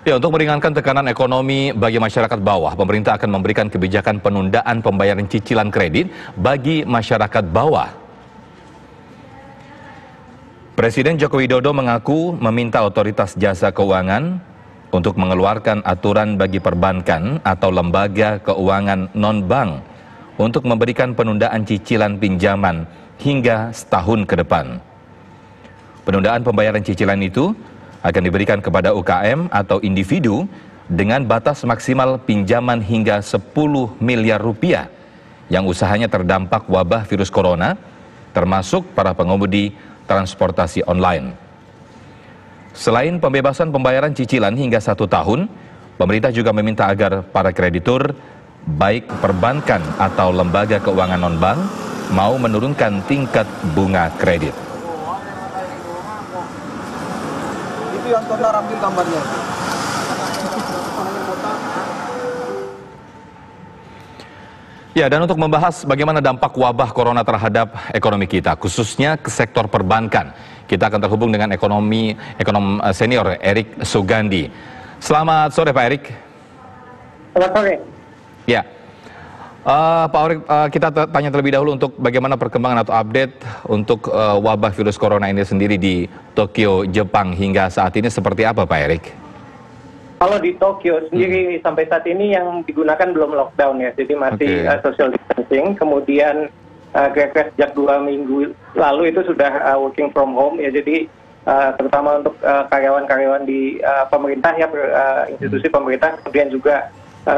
Ya, untuk meringankan tekanan ekonomi bagi masyarakat bawah, pemerintah akan memberikan kebijakan penundaan pembayaran cicilan kredit bagi masyarakat bawah. Presiden Joko Widodo mengaku meminta otoritas jasa keuangan untuk mengeluarkan aturan bagi perbankan atau lembaga keuangan non-bank untuk memberikan penundaan cicilan pinjaman hingga setahun ke depan. Penundaan pembayaran cicilan itu akan diberikan kepada UKM atau individu dengan batas maksimal pinjaman hingga 10 miliar rupiah yang usahanya terdampak wabah virus corona, termasuk para pengemudi transportasi online. Selain pembebasan pembayaran cicilan hingga 1 tahun, pemerintah juga meminta agar para kreditur, baik perbankan atau lembaga keuangan non-bank, mau menurunkan tingkat bunga kredit. Itu yang Tonda ambil gambarnya. Ya, dan untuk membahas bagaimana dampak wabah corona terhadap ekonomi kita, khususnya ke sektor perbankan, kita akan terhubung dengan ekonom senior Erik Sugandi. Selamat sore Pak Erik. Selamat sore. Ya, Pak Erik, kita tanya terlebih dahulu untuk bagaimana perkembangan atau update untuk wabah virus corona ini sendiri di Tokyo, Jepang hingga saat ini seperti apa Pak Erik? Kalau di Tokyo sendiri sampai saat ini yang digunakan belum lockdown ya, jadi masih social distancing. Kemudian kira-kira sejak 2 minggu lalu itu sudah working from home ya, jadi terutama untuk karyawan-karyawan di pemerintah ya, institusi pemerintah, kemudian juga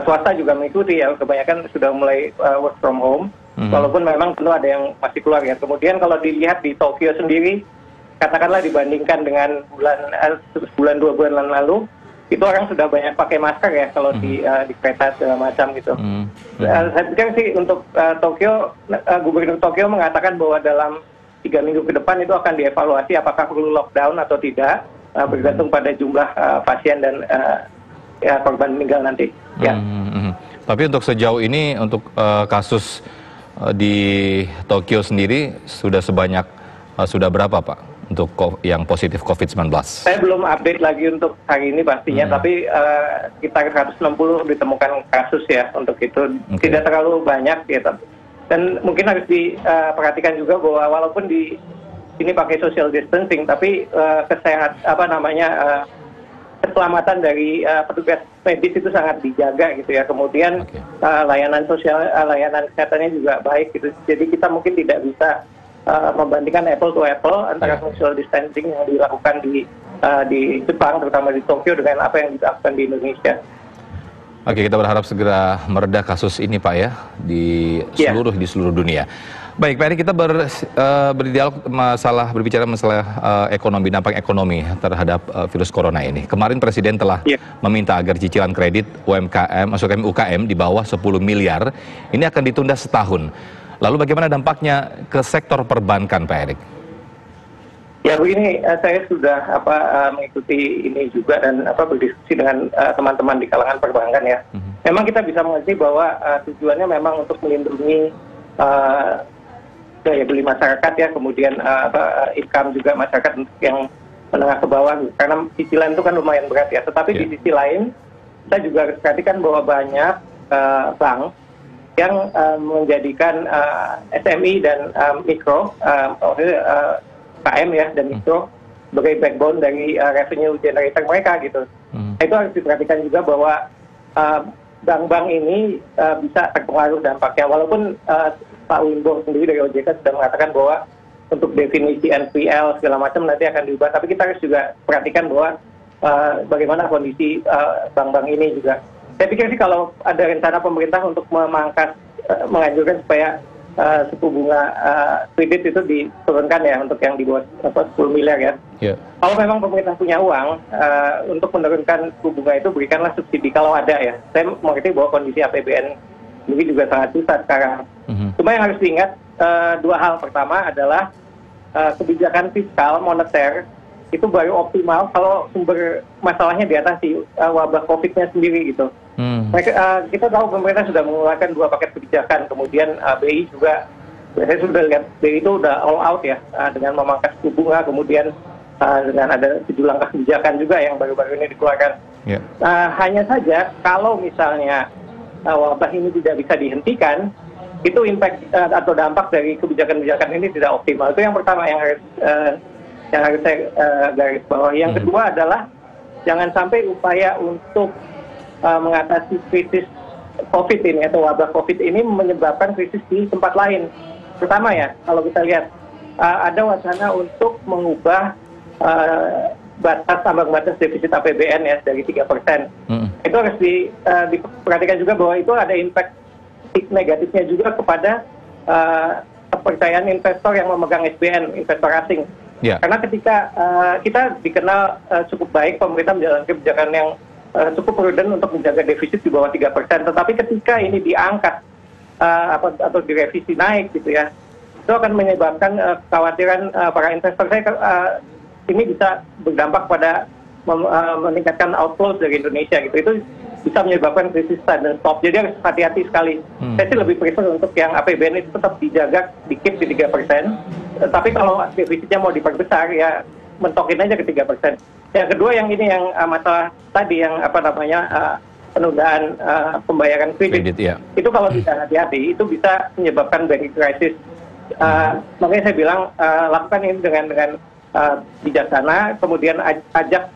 swasta juga mengikuti ya, kebanyakan sudah mulai work from home, walaupun memang tentu ada yang masih keluar ya. Kemudian kalau dilihat di Tokyo sendiri, katakanlah dibandingkan dengan bulan 2 bulan lalu, itu orang sudah banyak pakai masker ya kalau di kereta segala macam gitu. Saya pikir sih untuk Tokyo, Gubernur Tokyo mengatakan bahwa dalam 3 minggu ke depan itu akan dievaluasi apakah perlu lockdown atau tidak, bergantung pada jumlah pasien dan korban meninggal nanti. Ya. Tapi untuk sejauh ini untuk kasus di Tokyo sendiri sudah berapa Pak? Untuk yang positif COVID-19? Saya belum update lagi untuk hari ini pastinya, tapi sekitar 160 ditemukan kasus ya untuk itu. Tidak terlalu banyak ya. Dan mungkin harus diperhatikan juga bahwa walaupun di ini pakai social distancing, tapi keselamatan dari petugas medis itu sangat dijaga gitu ya. Kemudian layanan kesehatannya juga baik gitu. Jadi kita mungkin tidak bisa membandingkan apple to apple antara social distancing yang dilakukan di Jepang, terutama di Tokyo, dengan apa yang dilakukan di Indonesia. Oke, kita berharap segera mereda kasus ini Pak ya di seluruh dunia. Baik Pak Erik, kita berdialog berbicara masalah ekonomi, dampak ekonomi terhadap virus corona ini. Kemarin Presiden telah meminta agar cicilan kredit UKM di bawah 10 miliar ini akan ditunda setahun. Lalu bagaimana dampaknya ke sektor perbankan, Pak Erik? Ya begini, saya sudah mengikuti ini juga dan berdiskusi dengan teman-teman di kalangan perbankan ya. Memang kita bisa mengerti bahwa tujuannya memang untuk melindungi daya beli masyarakat ya, kemudian income juga masyarakat yang menengah ke bawah, karena cicilan itu kan lumayan berat ya. Tetapi di sisi lain, kita juga harus perhatikan bahwa banyak bank yang menjadikan SME dan mikro, KM ya, dan mikro sebagai backbone dari revenue generator mereka gitu. Itu harus diperhatikan juga bahwa bank-bank ini bisa terpengaruh dampaknya. Walaupun Pak Wimbo sendiri dari OJK sudah mengatakan bahwa untuk definisi NPL segala macam nanti akan diubah, tapi kita harus juga perhatikan bahwa bagaimana kondisi bank-bank ini juga. Saya pikir sih kalau ada rencana pemerintah untuk menganjurkan supaya suku bunga kredit itu diturunkan ya untuk yang di bawah 10 miliar ya. Kalau memang pemerintah punya uang untuk menurunkan suku bunga itu, berikanlah subsidi kalau ada ya. Saya mengerti bahwa kondisi APBN ini juga sangat susah sekarang. Cuma yang harus diingat dua hal. Pertama adalah kebijakan fiskal moneter itu baru optimal kalau sumber masalahnya diatasi wabah COVID-nya sendiri gitu. Kita tahu pemerintah sudah mengeluarkan 2 paket kebijakan, kemudian BI juga, saya sudah lihat BI itu udah all out ya, dengan memangkas suku bunga, kemudian dengan ada 7 langkah kebijakan juga yang baru-baru ini dikeluarkan. Yeah. Hanya saja kalau misalnya wabah ini tidak bisa dihentikan, itu impact atau dampak dari kebijakan-kebijakan ini tidak optimal. Itu yang pertama yang harus saya garis bawah. Yang kedua adalah jangan sampai upaya untuk mengatasi krisis COVID ini atau wabah COVID ini menyebabkan krisis di tempat lain. Pertama ya, kalau kita lihat ada wacana untuk mengubah ambang batas defisit APBN ya dari 3%. Itu harus diperhatikan juga bahwa itu ada impact negatifnya juga kepada kepercayaan investor yang memegang SBN, investor asing. Yeah. Karena ketika kita dikenal cukup baik, pemerintah menjalankan kebijakan yang cukup prudent untuk menjaga defisit di bawah 3%. Tetapi ketika ini diangkat atau direvisi naik gitu ya, itu akan menyebabkan kekhawatiran para investor. Ini bisa berdampak pada meningkatkan outflows dari Indonesia gitu. Itu bisa menyebabkan krisis sudden stop. Jadi harus hati-hati sekali. Saya sih lebih prefer untuk yang APBN itu tetap dijaga, dikit di 3%. Tapi kalau defisitnya mau diperbesar ya mentokin aja ke 3%. Yang kedua yang masalah tadi yang penundaan pembayaran kredit. Ya. Itu kalau tidak hati-hati itu bisa menyebabkan banking crisis. Makanya saya bilang lakukan ini dengan bijaksana, kemudian ajak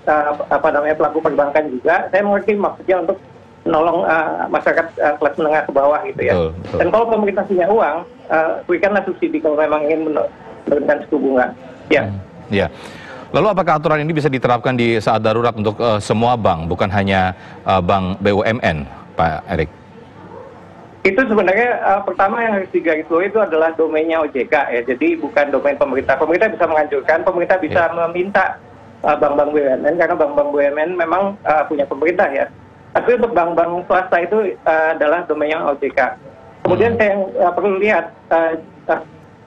pelaku perbankan juga. Saya mengerti maksudnya untuk menolong masyarakat kelas menengah ke bawah gitu ya. Betul. Dan kalau pemerintah punya uang, berikanlah subsidi kalau memang ingin menurunkan suku bunga. Ya. Ya. Lalu apakah aturan ini bisa diterapkan di saat darurat untuk semua bank, bukan hanya bank BUMN, Pak Erik? Itu sebenarnya pertama yang harus digarisbawahi itu adalah domainnya OJK ya. Jadi bukan domain pemerintah. Pemerintah bisa menganjurkan, pemerintah bisa meminta bank-bank BUMN karena bank-bank BUMN memang punya pemerintah ya. Tapi untuk bank-bank swasta itu adalah domainnya OJK. Kemudian saya yang perlu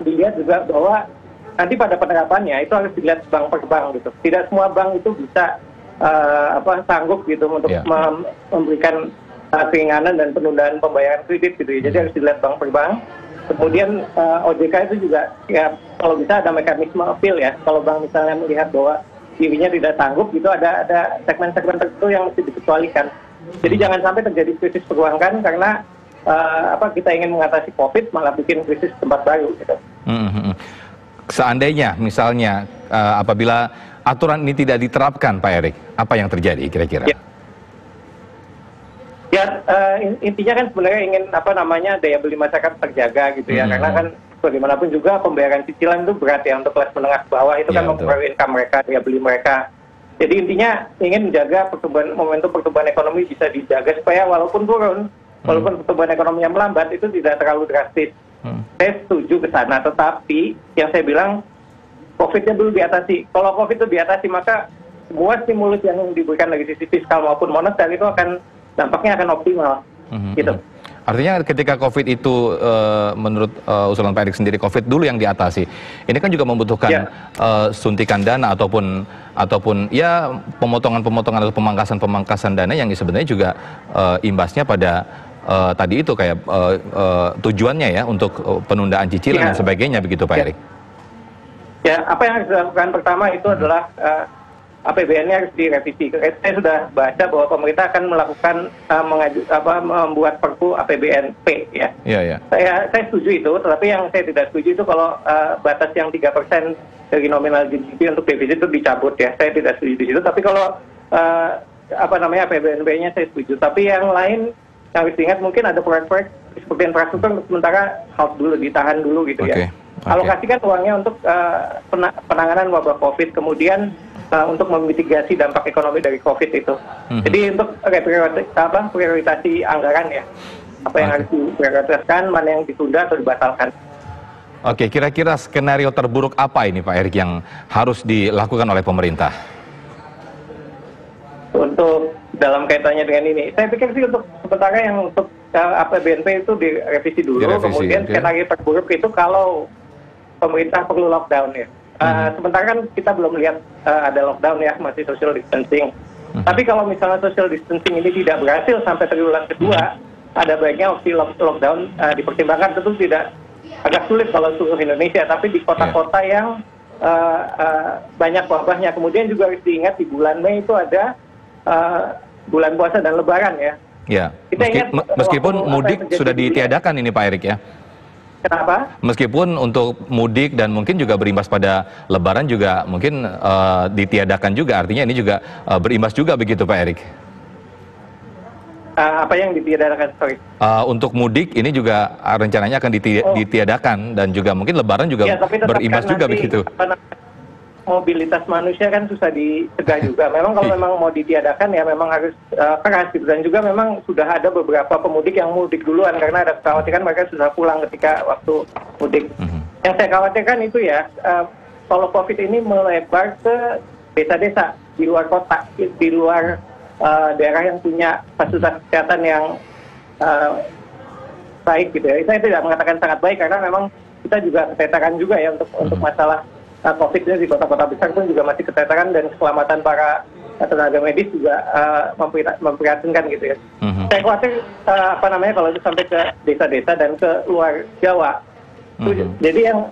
dilihat juga bahwa nanti pada penerapannya itu harus dilihat bank per bank gitu. Tidak semua bank itu bisa sanggup gitu untuk memberikan keringanan dan penundaan pembayaran kredit gitu ya. Jadi harus dilihat bank per bank. Kemudian OJK itu juga ya kalau bisa ada mekanisme appeal ya. Kalau bank misalnya melihat bahwa dirinya tidak sanggup gitu, ada segmen-segmen tertentu yang mesti dikecualikan. Jadi jangan sampai terjadi krisis perbankan karena kita ingin mengatasi COVID malah bikin krisis tempat baru gitu. Seandainya misalnya apabila aturan ini tidak diterapkan, Pak Erik, apa yang terjadi kira-kira? Intinya kan sebenarnya ingin daya beli masyarakat terjaga gitu ya, karena kan bagaimanapun juga pembayaran cicilan itu berat ya untuk kelas menengah ke bawah, itu kan mempengaruhi income mereka, daya beli mereka. Jadi intinya ingin menjaga momentum pertumbuhan ekonomi bisa dijaga supaya walaupun turun, walaupun pertumbuhan ekonominya melambat itu tidak terlalu drastis. Saya setuju ke sana, tetapi yang saya bilang COVID-nya dulu diatasi. Kalau COVID itu diatasi maka semua stimulus yang diberikan dari sisi fiskal maupun moneter itu dampaknya akan optimal. Gitu. Artinya ketika COVID itu menurut usulan Pak Erik sendiri, COVID dulu yang diatasi. Ini kan juga membutuhkan suntikan dana ataupun ya pemotongan-pemotongan atau pemangkasan dana yang sebenarnya juga imbasnya pada tadi itu kayak tujuannya ya untuk penundaan cicilan dan sebagainya begitu Pak Erik. Ya, apa yang harus dilakukan pertama itu adalah APBN-nya harus direvisi. Saya sudah baca bahwa pemerintah akan melakukan membuat Perpu APBNP ya. Iya. Saya setuju itu, tetapi yang saya tidak setuju itu kalau batas yang 3% dari nominal GDP untuk defisit itu dicabut ya. Saya tidak setuju di situ. Tapi kalau APBNP-nya saya setuju. Tapi yang lain yang harus diingat mungkin ada proyek-proyek seperti infrastruktur sementara ditahan dulu gitu ya. Alokasikan uangnya untuk penanganan wabah COVID, kemudian untuk memitigasi dampak ekonomi dari COVID itu. Jadi untuk prioritasi anggaran ya, apa yang harus diprioritaskan, mana yang ditunda atau dibatalkan. Oke, kira-kira skenario terburuk apa ini Pak Erik yang harus dilakukan oleh pemerintah? Untuk dalam kaitannya dengan ini, saya pikir sih untuk sementara yang untuk APBNP itu direvisi dulu, kemudian skenario terburuk itu kalau pemerintah perlu lockdown ya. Sementara kan kita belum lihat ada lockdown ya, masih social distancing. Tapi kalau misalnya social distancing ini tidak berhasil sampai triwulan kedua, ada baiknya opsi lockdown dipertimbangkan. Tentu tidak agak sulit kalau seluruh Indonesia, tapi di kota-kota yang banyak wabahnya. Kemudian juga harus diingat di bulan Mei itu ada bulan puasa dan Lebaran ya. Ya, Kita ingat meskipun waktu apa mudik yang terjadi sudah dulu ya. ditiadakan ini Pak Erik ya. Kenapa? Meskipun untuk mudik dan mungkin juga berimbas pada Lebaran juga mungkin ditiadakan juga, artinya ini juga berimbas juga begitu Pak Erik. Apa yang ditiadakan? Sorry. Untuk mudik ini juga rencananya akan ditiadakan dan juga mungkin Lebaran juga Ya, tapi tetap berimbas kan juga nanti, begitu. Mobilitas manusia kan susah dicegah juga. Memang kalau memang mau ditiadakan ya memang harus keras gitu. Dan juga memang sudah ada beberapa pemudik yang mudik duluan karena ada kekhawatiran mereka sudah pulang ketika waktu mudik. Yang saya khawatirkan itu ya, kalau COVID ini melebar ke desa-desa di luar kota, di luar daerah yang punya fasilitas kesehatan yang baik gitu ya. Saya tidak mengatakan sangat baik karena memang kita juga keteteran juga ya untuk masalah COVID ini di kota-kota besar pun juga masih keteteran dan keselamatan para tenaga medis juga memprihatinkan gitu ya. Saya khawatir kalau itu sampai ke desa-desa dan ke luar Jawa. Jadi yang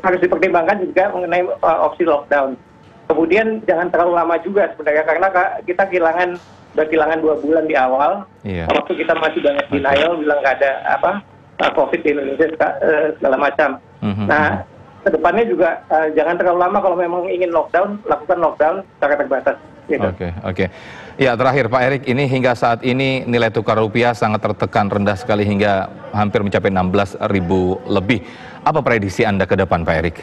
harus dipertimbangkan juga mengenai opsi lockdown. Kemudian jangan terlalu lama juga sebenarnya karena kita udah kehilangan 2 bulan di awal. Waktu kita masih banyak denial bilang nggak ada COVID di Indonesia segala macam. Nah, kedepannya juga jangan terlalu lama kalau memang ingin lockdown, lakukan lockdown secara terbatas. Gitu. Oke. Ya, terakhir Pak Erik, ini hingga saat ini nilai tukar rupiah sangat tertekan rendah sekali hingga hampir mencapai 16.000 lebih. Apa prediksi Anda ke depan Pak Erik?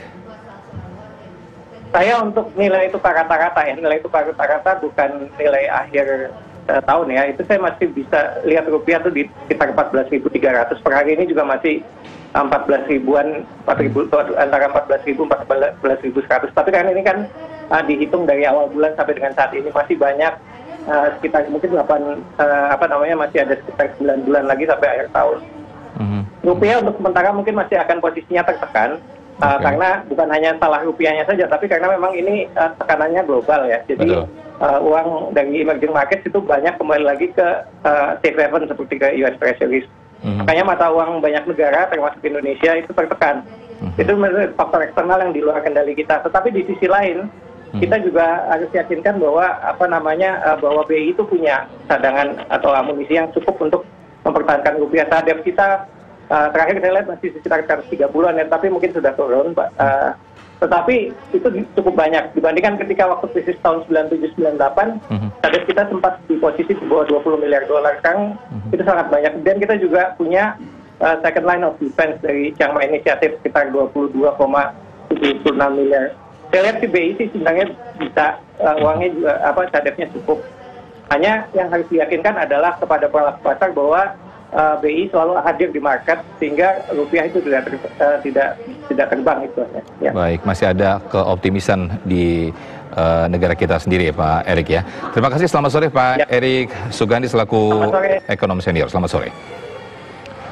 Saya untuk nilai tukar rata-rata ya, nilai tukar rata-rata bukan nilai akhir tahun ya. Itu saya masih bisa lihat rupiah tuh di sekitar 14.300 per hari ini juga masih 14 ribuan, antara 14.000 14.100. Tapi kan ini kan dihitung dari awal bulan sampai dengan saat ini masih banyak sekitar mungkin masih ada sekitar 9 bulan lagi sampai akhir tahun. Rupiah untuk sementara mungkin masih akan posisinya tertekan karena bukan hanya salah rupiahnya saja, tapi karena memang ini tekanannya global ya. Jadi uang dari emerging markets itu banyak kembali lagi ke safe haven seperti ke US Treasuries. Makanya mata uang banyak negara termasuk Indonesia itu tertekan. Itu faktor eksternal yang di luar kendali kita. Tetapi di sisi lain kita juga harus yakinkan bahwa bahwa BI itu punya cadangan atau amunisi yang cukup untuk mempertahankan rupiah. Terhadap kita terakhir saya lihat masih sekitar 130-an ya, tapi mungkin sudah turun, Pak. Tetapi itu cukup banyak dibandingkan ketika waktu krisis tahun 97-98, target kita sempat di posisi di bawah $20 miliar. Sekarang itu sangat banyak. Dan kita juga punya second line of defense dari Chiang Mai Initiative sekitar 22,76 miliar. Saya lihat si BI sih sebenarnya bisa uangnya juga cadepnya cukup. Hanya yang harus diyakinkan adalah kepada pelaku pasar bahwa BI selalu hadir di market sehingga rupiah itu tidak terbang itu. Ya. Baik, masih ada keoptimisan di negara kita sendiri ya Pak Erik ya. Terima kasih, selamat sore Pak Erik Sugandi selaku ekonom senior. Selamat sore.